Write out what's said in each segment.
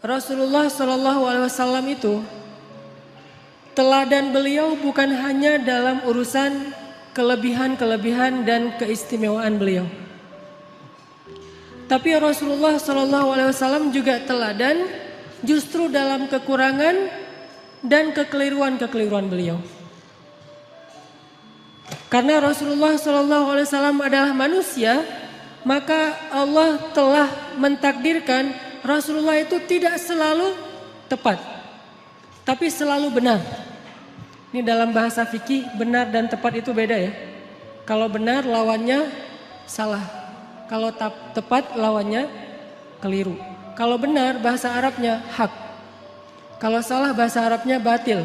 Rasulullah Shallallahu Alaihi Wasallam itu teladan beliau bukan hanya dalam urusan kelebihan-kelebihan dan keistimewaan beliau. Tapi Rasulullah Shallallahu Alaihi Wasallam juga teladan justru dalam kekurangan dan kekeliruan-kekeliruan beliau. Karena Rasulullah Shallallahu Alaihi Wasallam adalah manusia, maka Allah telah mentakdirkan Rasulullah itu tidak selalu tepat, tapi selalu benar. Ini dalam bahasa fikih, benar dan tepat itu beda ya. Kalau benar lawannya salah, kalau tepat lawannya keliru. Kalau benar bahasa Arabnya hak, kalau salah bahasa Arabnya batil.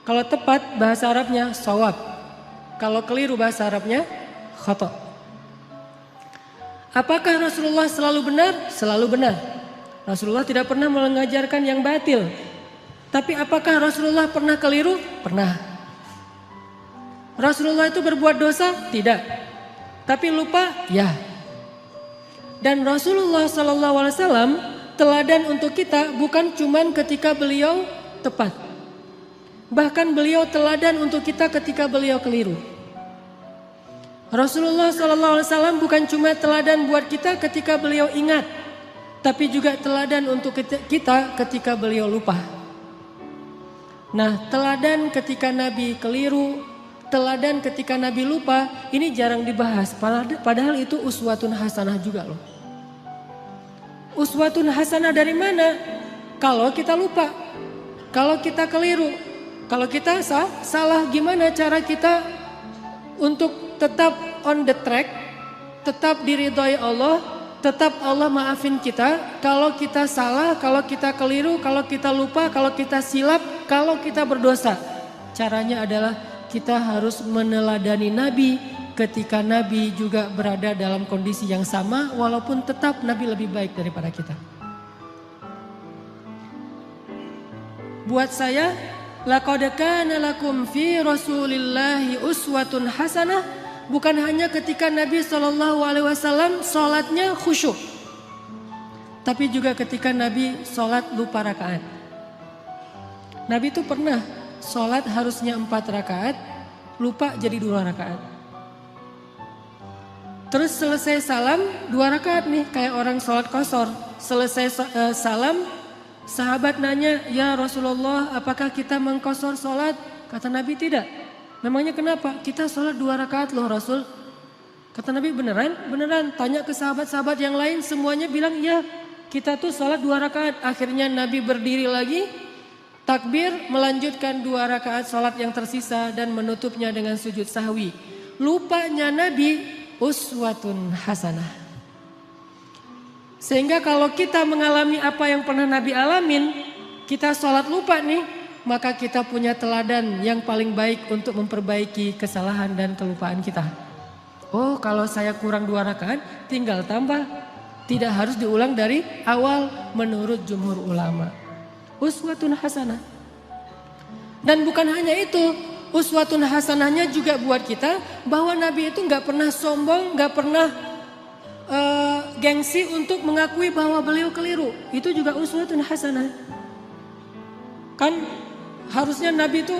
Kalau tepat bahasa Arabnya shawab, kalau keliru bahasa Arabnya khata. Apakah Rasulullah selalu benar? Selalu benar. Rasulullah tidak pernah mengajarkan yang batil. Tapi apakah Rasulullah pernah keliru? Pernah. Rasulullah itu berbuat dosa? Tidak. Tapi lupa? Ya. Dan Rasulullah SAW teladan untuk kita bukan cuman ketika beliau tepat. Bahkan beliau teladan untuk kita ketika beliau keliru. Rasulullah SAW bukan cuma teladan buat kita ketika beliau ingat, tapi juga teladan untuk kita ketika beliau lupa. Nah, teladan ketika Nabi keliru, teladan ketika Nabi lupa, ini jarang dibahas. Padahal itu uswatun hasanah juga loh. Uswatun hasanah dari mana? Kalau kita lupa, kalau kita keliru, kalau kita salah, gimana cara kita untuk tetap on the track, tetap diridhoi Allah, tetap Allah maafin kita. Kalau kita salah, kalau kita keliru, kalau kita lupa, kalau kita silap, kalau kita berdosa. Caranya adalah kita harus meneladani Nabi ketika Nabi juga berada dalam kondisi yang sama, walaupun tetap Nabi lebih baik daripada kita. Buat saya, laqad kana lakum fi Rasulillahi uswatun hasanah, bukan hanya ketika Nabi SAW sholatnya khusyuk, tapi juga ketika Nabi sholat lupa rakaat. Nabi itu pernah sholat harusnya 4 rakaat, lupa jadi 2 rakaat. Terus selesai salam 2 rakaat nih, kayak orang sholat qashar. Selesai salam, sahabat nanya, ya Rasulullah, apakah kita mengqashar sholat? Kata Nabi tidak. Memangnya kenapa? Kita sholat 2 rakaat loh Rasul. Kata Nabi beneran? Beneran. Tanya ke sahabat-sahabat yang lain, semuanya bilang ya, kita tuh sholat 2 rakaat. Akhirnya Nabi berdiri lagi, takbir, melanjutkan 2 rakaat sholat yang tersisa dan menutupnya dengan sujud sahwi. Lupanya Nabi uswatun hasanah. Sehingga kalau kita mengalami apa yang pernah Nabi alamin, kita sholat lupa nih, maka kita punya teladan yang paling baik untuk memperbaiki kesalahan dan kelupaan kita. Oh, kalau saya kurang 2 rakaat, tinggal tambah. Tidak harus diulang dari awal menurut jumhur ulama. Uswatun hasanah. Dan bukan hanya itu, uswatun hasanahnya juga buat kita bahwa Nabi itu gak pernah sombong, gak pernah gengsi untuk mengakui bahwa beliau keliru. Itu juga uswatun hasanah. Kan harusnya Nabi itu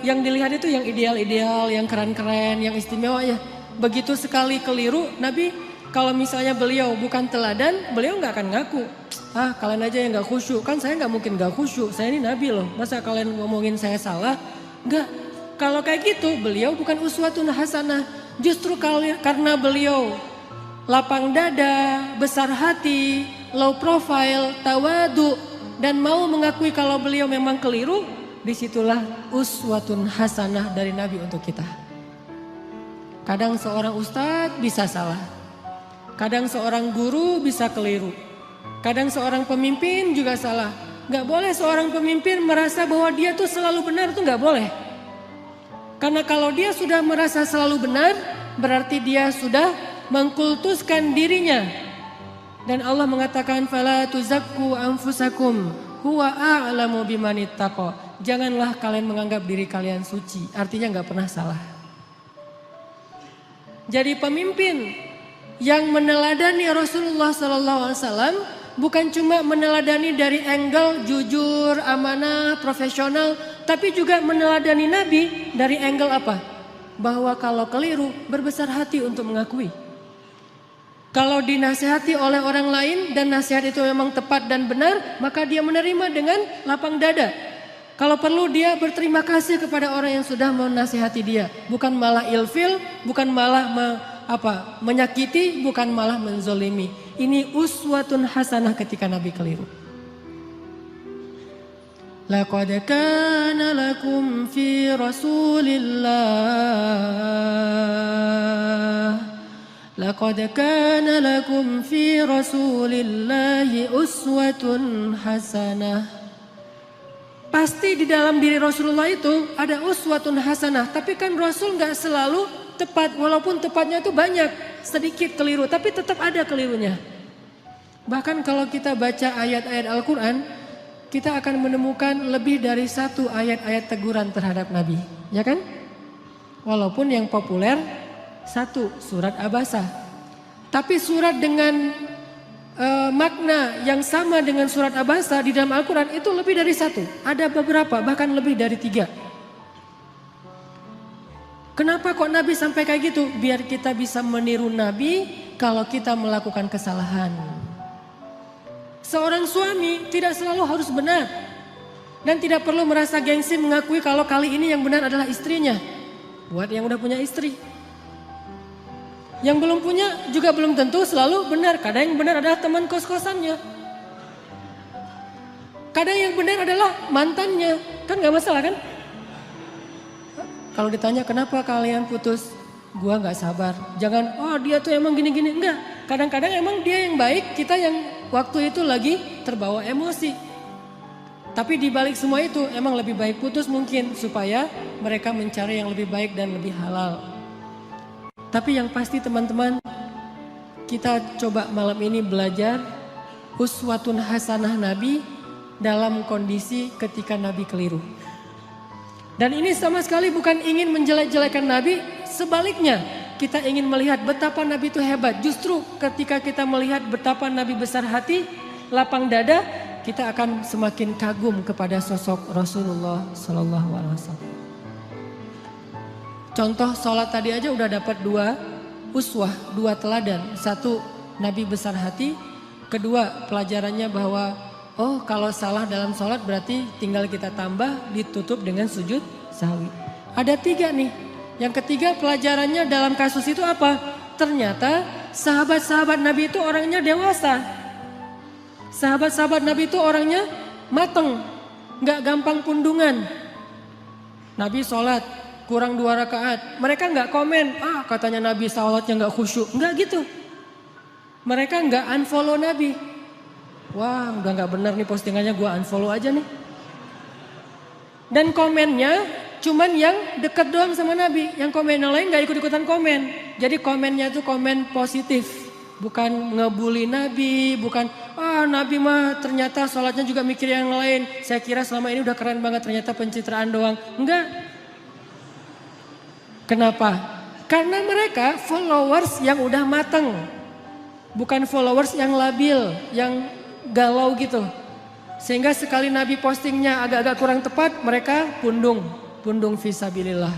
yang dilihat itu yang ideal-ideal, yang keren-keren, yang istimewa ya. Begitu sekali keliru, Nabi kalau misalnya beliau bukan teladan, beliau gak akan ngaku. Ah, kalian aja yang gak khusyuk. Kan saya gak mungkin gak khusyuk, saya ini Nabi loh. Masa kalian ngomongin saya salah? Enggak. Kalau kayak gitu, beliau bukan uswatun hasanah. Justru karena beliau lapang dada, besar hati, low profile, tawadu, dan mau mengakui kalau beliau memang keliru, disitulah uswatun hasanah dari Nabi untuk kita. Kadang seorang ustadz bisa salah, kadang seorang guru bisa keliru, kadang seorang pemimpin juga salah. Gak boleh seorang pemimpin merasa bahwa dia tuh selalu benar, tuh gak boleh. Karena kalau dia sudah merasa selalu benar, berarti dia sudah mengkultuskan dirinya. Dan Allah mengatakan fala tuzakku anfusakum huwa a'lamu bimanittaqa. Janganlah kalian menganggap diri kalian suci, artinya enggak pernah salah. Jadi pemimpin yang meneladani Rasulullah SAW bukan cuma meneladani dari angle jujur, amanah, profesional, tapi juga meneladani Nabi dari angle apa? Bahwa kalau keliru berbesar hati untuk mengakui. Kalau dinasihati oleh orang lain dan nasihat itu memang tepat dan benar, maka dia menerima dengan lapang dada. Kalau perlu dia berterima kasih kepada orang yang sudah menasihati dia, bukan malah ilfil, bukan malah menyakiti, bukan malah menzolimi. Ini uswatun hasanah ketika Nabi keliru. Laqad kana lakum fi Rasulillah Laqad kana lakum fi Rasulillahi uswatun hasanah. Pasti di dalam diri Rasulullah itu ada uswatun hasanah, tapi kan Rasul nggak selalu tepat, walaupun tepatnya itu banyak, sedikit keliru, tapi tetap ada kelirunya. Bahkan kalau kita baca ayat-ayat Al-Quran, kita akan menemukan lebih dari satu ayat-ayat teguran terhadap Nabi, ya kan? Walaupun yang populer satu surat Abasa, tapi surat dengan makna yang sama dengan surat Abasa di dalam Al-Quran itu lebih dari satu, ada beberapa, bahkan lebih dari 3. Kenapa kok Nabi sampai kayak gitu? Biar kita bisa meniru Nabi kalau kita melakukan kesalahan. Seorang suami tidak selalu harus benar dan tidak perlu merasa gengsi mengakui kalau kali ini yang benar adalah istrinya. Buat yang udah punya istri. Yang belum punya juga belum tentu selalu benar. Kadang yang benar adalah teman kos-kosannya. Kadang yang benar adalah mantannya. Kan gak masalah kan? Kalau ditanya kenapa kalian putus? Gua gak sabar. Jangan, oh dia tuh emang gini-gini. Enggak. Kadang-kadang emang dia yang baik, kita yang waktu itu lagi terbawa emosi. Tapi di balik semua itu emang lebih baik putus mungkin. Supaya mereka mencari yang lebih baik dan lebih halal. Tapi yang pasti teman-teman, kita coba malam ini belajar uswatun hasanah Nabi dalam kondisi ketika Nabi keliru. Dan ini sama sekali bukan ingin menjelek-jelekan Nabi, sebaliknya kita ingin melihat betapa Nabi itu hebat. Justru ketika kita melihat betapa Nabi besar hati, lapang dada, kita akan semakin kagum kepada sosok Rasulullah Sallallahu Alaihi Wasallam. Contoh sholat tadi aja udah dapat 2 uswah, 2 teladan. 1 Nabi besar hati, kedua pelajarannya bahwa oh kalau salah dalam sholat berarti tinggal kita tambah ditutup dengan sujud sahwi. Ada 3 nih. Yang ketiga pelajarannya dalam kasus itu apa? Ternyata sahabat-sahabat Nabi itu orangnya dewasa. Sahabat-sahabat Nabi itu orangnya mateng, gak gampang pundungan. Nabi sholat kurang 2 rakaat, mereka nggak komen, katanya Nabi sholatnya nggak khusyuk, nggak gitu. Mereka nggak unfollow Nabi. Wah, udah nggak benar nih postingannya, gue unfollow aja nih. Dan komennya cuman yang deket doang sama Nabi, yang komen yang lain nggak ikut-ikutan komen. Jadi komennya itu komen positif, bukan ngebully Nabi, bukan Nabi mah ternyata sholatnya juga mikir yang lain. Saya kira selama ini udah keren banget, ternyata pencitraan doang. Enggak. Kenapa? Karena mereka followers yang udah mateng. Bukan followers yang labil, yang galau gitu. Sehingga sekali Nabi postingnya agak-agak kurang tepat, mereka pundung fisabilillah.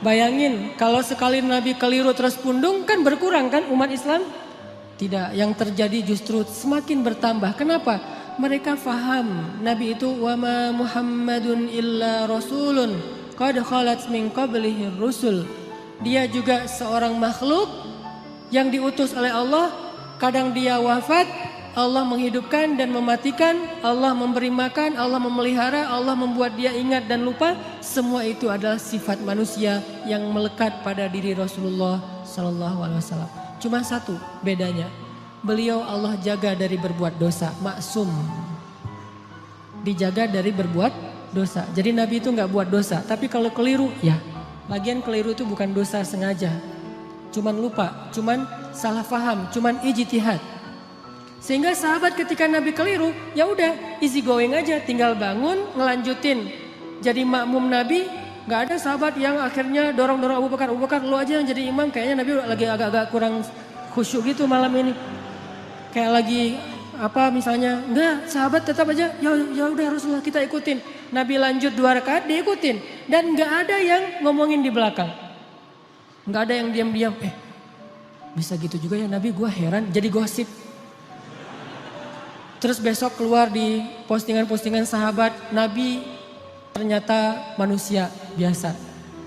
Bayangin kalau sekali Nabi keliru terus pundung kan berkurang kan umat Islam? Tidak, yang terjadi justru semakin bertambah. Kenapa? Mereka faham Nabi itu wama Muhammadun illa rasulun qad khalat min qablihi rusul. Dia juga seorang makhluk yang diutus oleh Allah. Kadang dia wafat, Allah menghidupkan dan mematikan, Allah memberi makan, Allah memelihara, Allah membuat dia ingat dan lupa. Semua itu adalah sifat manusia yang melekat pada diri Rasulullah Sallallahu Alaihi Wasallam. Cuma satu bedanya. Beliau Allah jaga dari berbuat dosa, maksum. Dijaga dari berbuat dosa. Jadi Nabi itu nggak buat dosa, tapi kalau keliru, ya. Lagian keliru itu bukan dosa sengaja. Cuman lupa, cuman salah paham, cuman ijtihad. Sehingga sahabat ketika Nabi keliru, ya udah easy going aja, tinggal bangun, ngelanjutin. Jadi makmum Nabi, nggak ada sahabat yang akhirnya dorong-dorong Abu Bakar lu aja yang jadi imam, kayaknya Nabi lagi agak-agak kurang khusyuk gitu malam ini. Kayak lagi apa misalnya, enggak sahabat tetap aja ya udah Rasulullah kita ikutin. Nabi lanjut 2 rakaat diikutin dan enggak ada yang ngomongin di belakang. Enggak ada yang diam-diam, bisa gitu juga ya Nabi, gue heran, jadi gosip. Terus besok keluar di postingan-postingan sahabat, Nabi ternyata manusia biasa.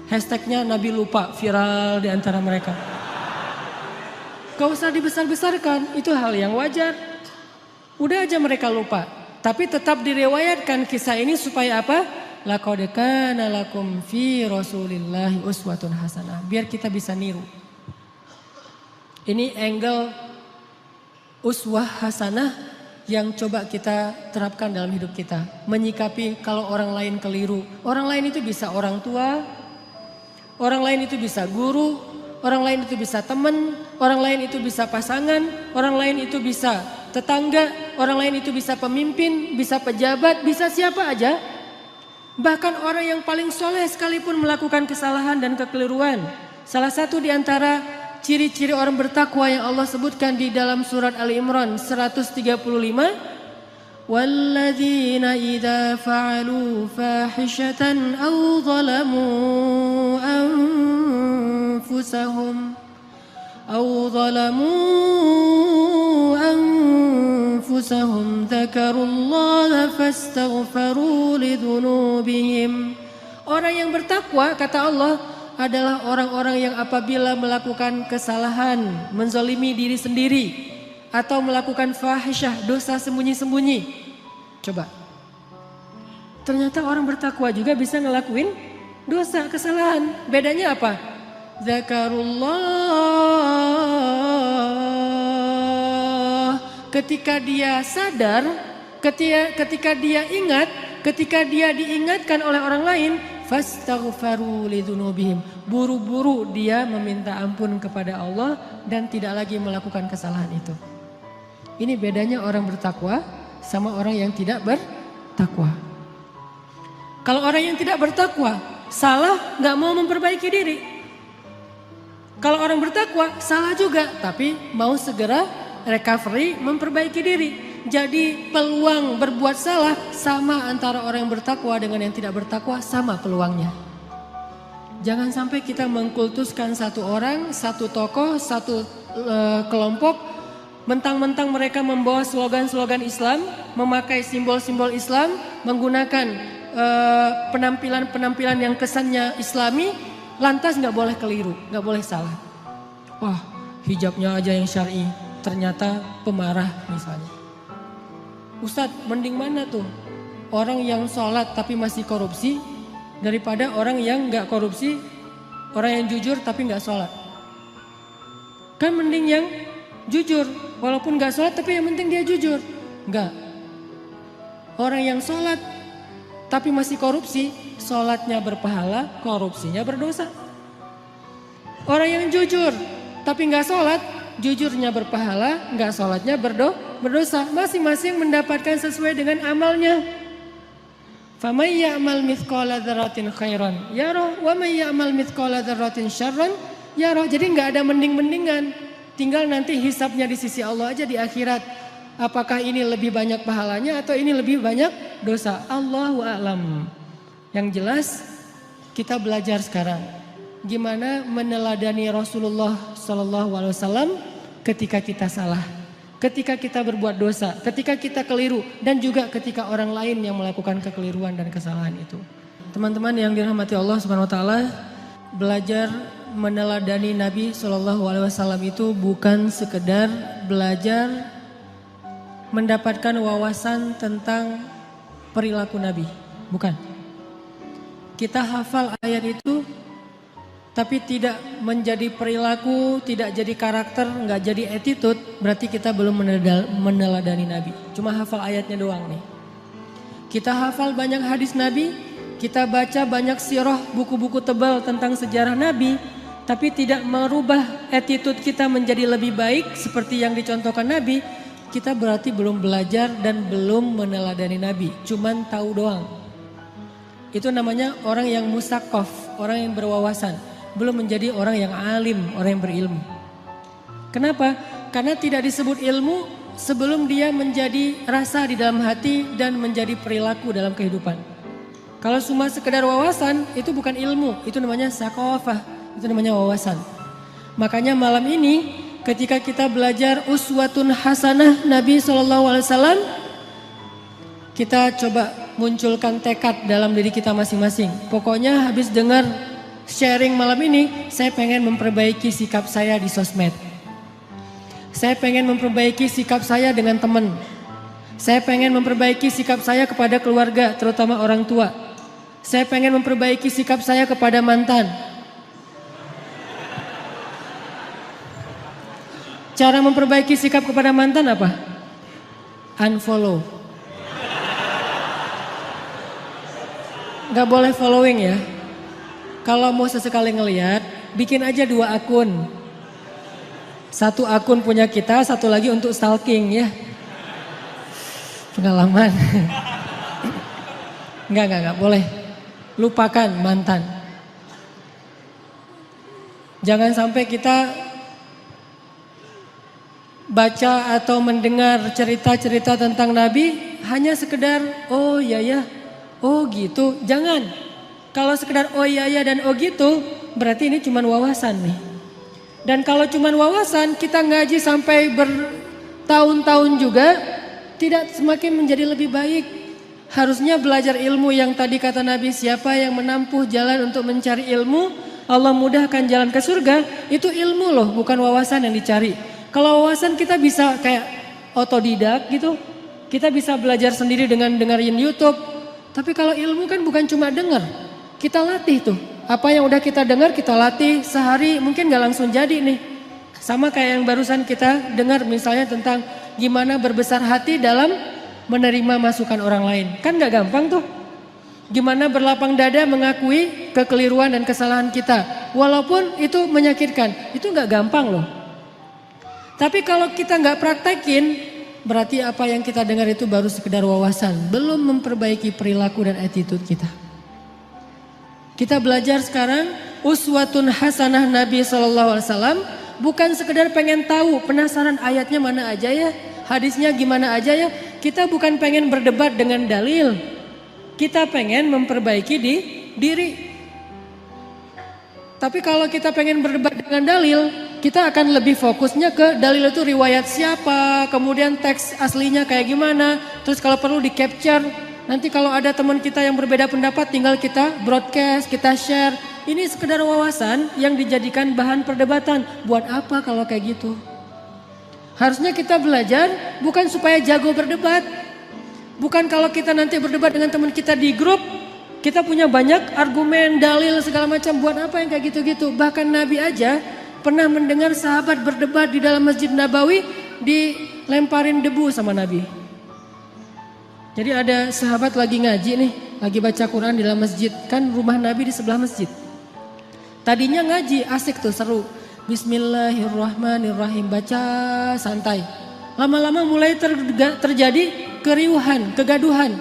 Hashtagnya Nabi lupa, viral di antara mereka. Gak usah dibesar-besarkan, itu hal yang wajar. Udah aja mereka lupa. Tapi tetap direwayatkan kisah ini supaya apa? Laqad kana lakum fi Rasulillahi uswatun hasanah. Biar kita bisa niru. Ini angle uswah hasanah yang coba kita terapkan dalam hidup kita. Menyikapi kalau orang lain keliru. Orang lain itu bisa orang tua, orang lain itu bisa guru, orang lain itu bisa teman, orang lain itu bisa pasangan, orang lain itu bisa tetangga, orang lain itu bisa pemimpin, bisa pejabat, bisa siapa aja. Bahkan orang yang paling soleh sekalipun melakukan kesalahan dan kekeliruan. Salah satu di antara ciri-ciri orang bertakwa yang Allah sebutkan di dalam surat Ali Imran 135. Walladzina idza fa'alu fahishatan aw zalamu anfusahum dzakarullaha fastaghfaru lidzunubihim. Orang yang bertakwa kata Allah adalah orang-orang yang apabila melakukan kesalahan, menzalimi diri sendiri atau melakukan fahisyah, dosa sembunyi-sembunyi. Coba. Ternyata orang bertakwa juga bisa ngelakuin dosa, kesalahan. Bedanya apa? Zakarullah. Ketika dia sadar, ketika dia ingat, ketika dia diingatkan oleh orang lain, fastaghfaru lidzunubihim. Buru-buru dia meminta ampun kepada Allah dan tidak lagi melakukan kesalahan itu. Ini bedanya orang bertakwa sama orang yang tidak bertakwa. Kalau orang yang tidak bertakwa salah gak mau memperbaiki diri. Kalau orang bertakwa salah juga tapi mau segera recovery, memperbaiki diri. Jadi peluang berbuat salah sama antara orang yang bertakwa dengan yang tidak bertakwa, sama peluangnya. Jangan sampai kita mengkultuskan satu orang, satu tokoh, satu kelompok. Mentang-mentang mereka membawa slogan-slogan Islam, memakai simbol-simbol Islam, menggunakan penampilan-penampilan yang kesannya Islami, lantas gak boleh keliru, gak boleh salah. Wah, hijabnya aja yang syar'i, ternyata pemarah misalnya. Ustadz, mending mana tuh? Orang yang sholat tapi masih korupsi daripada orang yang gak korupsi, orang yang jujur tapi gak sholat. Kan mending yang jujur, walaupun gak sholat tapi yang penting dia jujur. Enggak. Orang yang sholat tapi masih korupsi, sholatnya berpahala, korupsinya berdosa. Orang yang jujur tapi gak sholat, jujurnya berpahala, gak sholatnya berdosa. Masing-masing mendapatkan sesuai dengan amalnya. Faman ya'mal mithqala dzarratin khairan yarah wa man ya'mal mithqala dzarratin syarran yarah. Jadi gak ada mending-mendingan. Tinggal nanti hisabnya di sisi Allah aja di akhirat. Apakah ini lebih banyak pahalanya atau ini lebih banyak dosa? Allahu a'lam. Yang jelas kita belajar sekarang gimana meneladani Rasulullah SAW ketika kita salah, ketika kita berbuat dosa, ketika kita keliru, dan juga ketika orang lain yang melakukan kekeliruan dan kesalahan itu. Teman-teman yang dirahmati Allah Subhanahu Wa Taala, belajar meneladani Nabi SAW itu bukan sekedar belajar mendapatkan wawasan tentang perilaku Nabi, bukan. Kita hafal ayat itu tapi tidak menjadi perilaku, tidak jadi karakter, nggak jadi attitude, berarti kita belum meneladani Nabi. Cuma hafal ayatnya doang nih. Kita hafal banyak hadis Nabi, kita baca banyak sirah, buku-buku tebal tentang sejarah Nabi, tapi tidak merubah attitude kita menjadi lebih baik seperti yang dicontohkan Nabi, kita berarti belum belajar dan belum meneladani Nabi, cuman tahu doang. Itu namanya orang yang musaqaf, orang yang berwawasan. Belum menjadi orang yang alim, orang yang berilmu. Kenapa? Karena tidak disebut ilmu sebelum dia menjadi rasa di dalam hati dan menjadi perilaku dalam kehidupan. Kalau cuma sekedar wawasan itu bukan ilmu, itu namanya sakofah, itu namanya wawasan. Makanya malam ini ketika kita belajar uswatun hasanah Nabi SAW, kita coba munculkan tekad dalam diri kita masing-masing. Pokoknya habis dengar sharing malam ini, saya pengen memperbaiki sikap saya di sosmed. Saya pengen memperbaiki sikap saya dengan teman. Saya pengen memperbaiki sikap saya kepada keluarga, terutama orang tua. Saya pengen memperbaiki sikap saya kepada mantan. Cara memperbaiki sikap kepada mantan apa? Unfollow. Gak boleh following ya. Kalau mau sesekali ngelihat, bikin aja 2 akun. 1 akun punya kita, 1 lagi untuk stalking ya. Pengalaman. Enggak boleh. Lupakan mantan. Jangan sampai kita baca atau mendengar cerita-cerita tentang Nabi hanya sekedar oh ya, oh gitu. Jangan. Kalau sekedar oh ya dan oh gitu berarti ini cuma wawasan nih. Dan kalau cuma wawasan kita ngaji sampai bertahun-tahun juga tidak semakin menjadi lebih baik. Harusnya belajar ilmu yang tadi kata Nabi, siapa yang menempuh jalan untuk mencari ilmu, Allah mudahkan jalan ke surga. Itu ilmu loh, bukan wawasan yang dicari. Kalau wawasan kita bisa kayak otodidak gitu. Kita bisa belajar sendiri dengan dengerin YouTube. Tapi kalau ilmu kan bukan cuma denger. Kita latih tuh. Apa yang udah kita dengar kita latih sehari mungkin gak langsung jadi nih. Sama kayak yang barusan kita dengar misalnya tentang gimana berbesar hati dalam menerima masukan orang lain. Kan gak gampang tuh. Gimana berlapang dada mengakui kekeliruan dan kesalahan kita. Walaupun itu menyakitkan. Itu gak gampang loh. Tapi kalau kita gak praktekin, berarti apa yang kita dengar itu baru sekedar wawasan. Belum memperbaiki perilaku dan attitude kita. Kita belajar sekarang uswatun hasanah Nabi SAW. Bukan sekedar pengen tahu, penasaran ayatnya mana aja ya. Hadisnya gimana aja ya. Kita bukan pengen berdebat dengan dalil. Kita pengen memperbaiki diri. Tapi kalau kita pengen berdebat dengan dalil, kita akan lebih fokusnya ke dalil itu riwayat siapa, kemudian teks aslinya kayak gimana. Terus kalau perlu di capture, nanti kalau ada teman kita yang berbeda pendapat tinggal kita broadcast, kita share. Ini sekedar wawasan yang dijadikan bahan perdebatan. Buat apa kalau kayak gitu? Harusnya kita belajar bukan supaya jago berdebat. Bukan kalau kita nanti berdebat dengan teman kita di grup, kita punya banyak argumen, dalil segala macam. Buat apa yang kayak gitu-gitu? Bahkan Nabi aja pernah mendengar sahabat berdebat di dalam Masjid Nabawi dilemparin debu sama Nabi. Jadi ada sahabat lagi ngaji nih, lagi baca Quran di dalam masjid. Kan rumah Nabi di sebelah masjid. Tadinya ngaji asik tuh seru. Bismillahirrahmanirrahim, baca santai. Lama-lama mulai terjadi keriuhan, kegaduhan.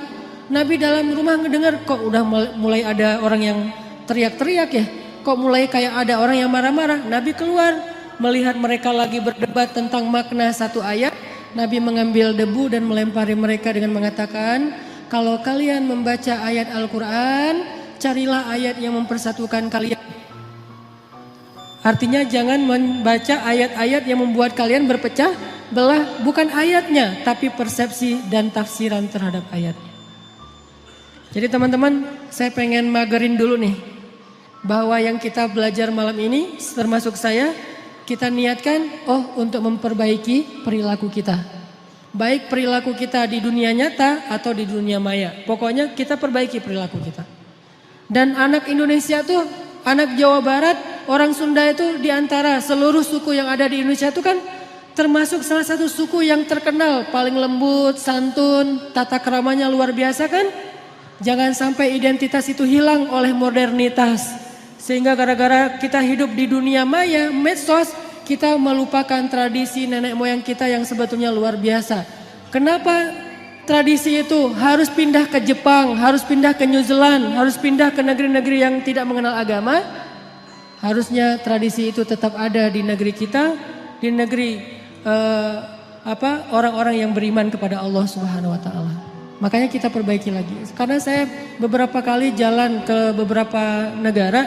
Nabi dalam rumah ngedengar kok udah mulai ada orang yang teriak-teriak ya. Kok mulai kayak ada orang yang marah-marah. Nabi keluar melihat mereka lagi berdebat tentang makna satu ayat. Nabi mengambil debu dan melempari mereka dengan mengatakan, kalau kalian membaca ayat Al-Quran, carilah ayat yang mempersatukan kalian. Artinya jangan membaca ayat-ayat yang membuat kalian berpecah belah, bukan ayatnya, tapi persepsi dan tafsiran terhadap ayatnya. Jadi teman-teman, saya pengen magerin dulu nih, bahwa yang kita belajar malam ini, termasuk saya, kita niatkan, untuk memperbaiki perilaku kita. Baik perilaku kita di dunia nyata atau di dunia maya. Pokoknya kita perbaiki perilaku kita. Dan anak Indonesia tuh, anak Jawa Barat, orang Sunda itu diantara seluruh suku yang ada di Indonesia itu kan termasuk salah satu suku yang terkenal paling lembut, santun, tata keramanya luar biasa kan. Jangan sampai identitas itu hilang oleh modernitas. Sehingga gara-gara kita hidup di dunia maya, medsos, kita melupakan tradisi nenek moyang kita yang sebetulnya luar biasa. Kenapa tradisi itu harus pindah ke Jepang, harus pindah ke New Zealand, harus pindah ke negeri-negeri yang tidak mengenal agama? Harusnya tradisi itu tetap ada di negeri kita di negeri orang-orang yang beriman kepada Allah Subhanahu wa taala. Makanya kita perbaiki lagi. Karena saya beberapa kali jalan ke beberapa negara,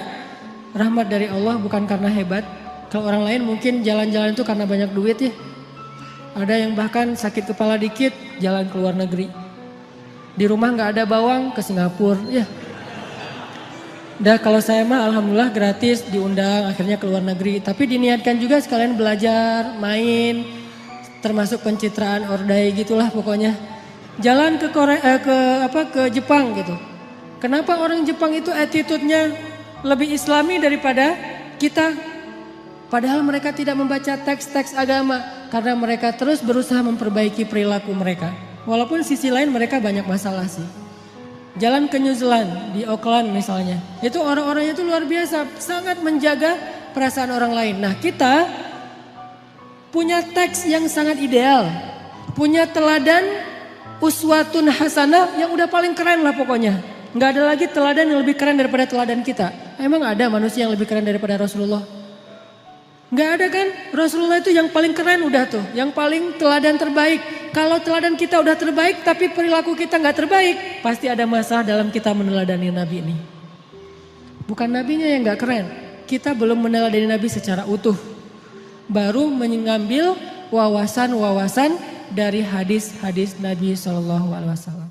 rahmat dari Allah bukan karena hebat. Kalau orang lain mungkin jalan-jalan itu karena banyak duit ya. Ada yang bahkan sakit kepala dikit jalan ke luar negeri. Di rumah nggak ada bawang ke Singapura ya. Dah kalau saya mah alhamdulillah gratis diundang akhirnya ke luar negeri. Tapi diniatkan juga sekalian belajar, main, termasuk pencitraan ordai gitulah pokoknya. Jalan ke Korea, ke Jepang gitu. Kenapa orang Jepang itu attitude-nya lebih Islami daripada kita? Padahal mereka tidak membaca teks-teks agama karena mereka terus berusaha memperbaiki perilaku mereka. Walaupun sisi lain mereka banyak masalah sih. Jalan ke New Zealand, di Auckland misalnya. Itu orang-orangnya itu luar biasa, sangat menjaga perasaan orang lain. Nah kita punya teks yang sangat ideal. Punya teladan uswatun hasanah yang udah paling keren lah pokoknya. Nggak ada lagi teladan yang lebih keren daripada teladan kita. Emang ada manusia yang lebih keren daripada Rasulullah? Nggak ada kan? Rasulullah itu yang paling keren udah tuh. Yang paling teladan terbaik. Kalau teladan kita udah terbaik tapi perilaku kita nggak terbaik. Pasti ada masalah dalam kita meneladani Nabi ini. Bukan Nabinya yang nggak keren. Kita belum meneladani Nabi secara utuh. Baru mengambil wawasan-wawasan dari hadis-hadis Nabi SAW.